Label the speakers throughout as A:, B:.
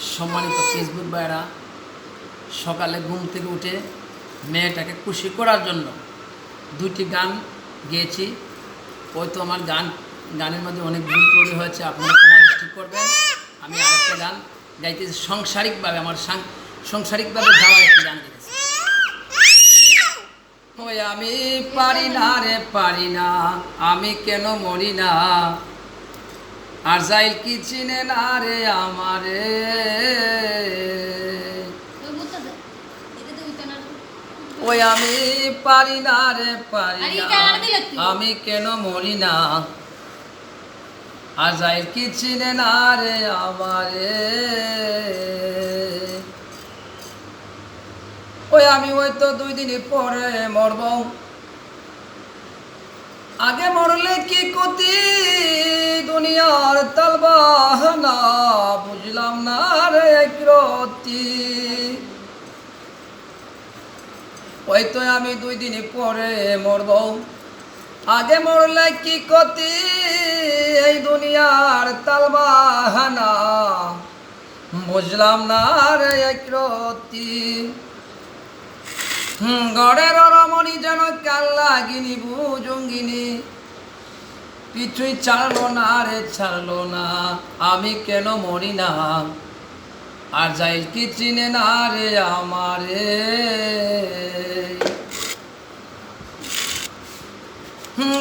A: সম্মানিত ফেসবুক ভাইরা, সকালে ঘুম থেকে উঠে মেয়েটাকে খুশি করার জন্য দুইটি গান গেয়েছি। হয়তো আমার গানের মধ্যে অনেক ভুল ত্রুটি হয়েছে, আপনারা ক্ষমা দৃষ্টি করবেন। আমি আরেকটা গান গাইতেছি সাংসারিকভাবে, আমার সাংসারিকভাবে যাওয়ার একটি গান গেয়েছি। ওই আমি পারি না রে পারি না, আমি কেন মরি না, আর যাইল কি চিনে না রে আমারে। ওই আমি পারি না রে পারি না, আমি কেন মরি না, আর যাইল কি চিনে না রে আমারে। ওই আমি ওই তো 2 দিন পরে মরব, আগে মরলে কি ক্ষতি, দুনিয়ার তালবাহানা বুঝলাম না রে একরতি। ওই তো আমি 2 দিন পরে মরব, আগে মরলে কি ক্ষতি, এই দুনিয়ার তালবাহানা বুঝলাম না রে একরতি। গড়ের রমণী যেন কাল লাগিনি বুজঙ্গিনী, কিছুই ছাড়লো না রে ছাড়লো না, আমি কেন মরি না, আর যাই কি চিনে না রে আমারে।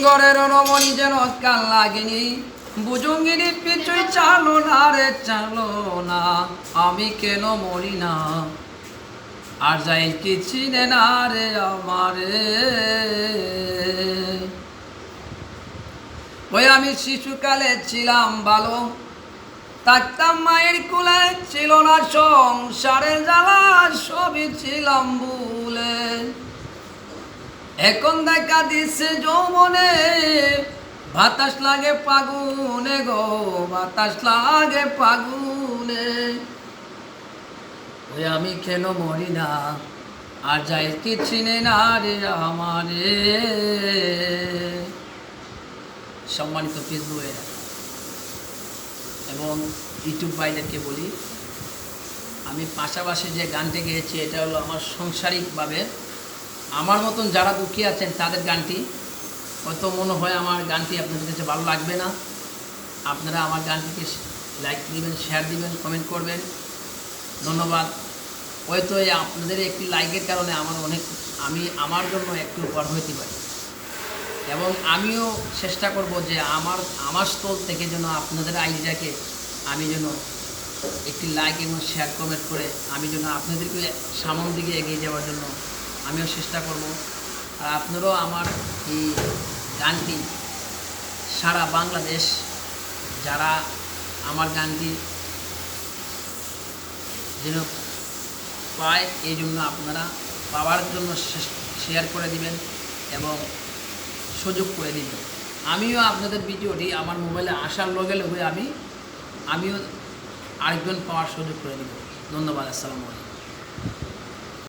A: গড়ের রমণী যেন কাল লাগিনি বুজঙ্গিনী, কিছুই ছাড়লো না রে ছাড়লো না, আমি কেন মরি না, আর যাই কি চিনে না রে আমারে। ওই আমি শিশুকালে ছিলাম ভালো, থাকতাম মায়ের কোলে, ছিল না সংসারের জ্বালা, সবই ছিলাম ভুলে। এখন দেখা দিচ্ছে যৌবনে, বাতাস লাগে ফাগুনে গো, বাতাস লাগে ফাগুনে। ওই আমি কেন মরি না, আর যাই কি চিনে না রে আমারে। সম্মানিত ফেসবুকে এবং ইউটিউব ভাইদেরকে বলি, আমি পাশাপাশি যে গানটি গেয়েছি এটা হলো আমার সাংসারিকভাবে, আমার মতন যারা দুঃখী আছেন তাদের গানটি। হয়তো মনে হয় আমার গানটি আপনাদের কাছে ভালো লাগবে না, আপনারা আমার গানটিকে লাইক দিবেন, শেয়ার দিবেন, কমেন্ট করবেন, ধন্যবাদ। হয়তো এই আপনাদের একটি লাইকের কারণে আমার জন্য একটু উপকার হইতে পারে, এবং আমিও চেষ্টা করব যে আমার স্থল থেকে যেন আপনাদের আইডিয়াকে আমি যেন একটি লাইক এবং শেয়ার কমেন্ট করে আমি যেন আপনাদেরকে সামনের দিকে এগিয়ে যাওয়ার জন্য আমিও চেষ্টা করব। আর আপনারাও আমার এই গানটি সারা বাংলাদেশ যারা আমার গানটি যেন পায়, এই জন্য আপনারা পাওয়ার জন্য শেয়ার করে দিবেন এবং সুযোগ করে দিবেন। আমিও আপনাদের ভিডিওটি আমার মোবাইলে আসার লগে লগে আমিও আরেকজন পাওয়ার সুযোগ করে দেব। ধন্যবাদ। আসসালামু আলাইকুম।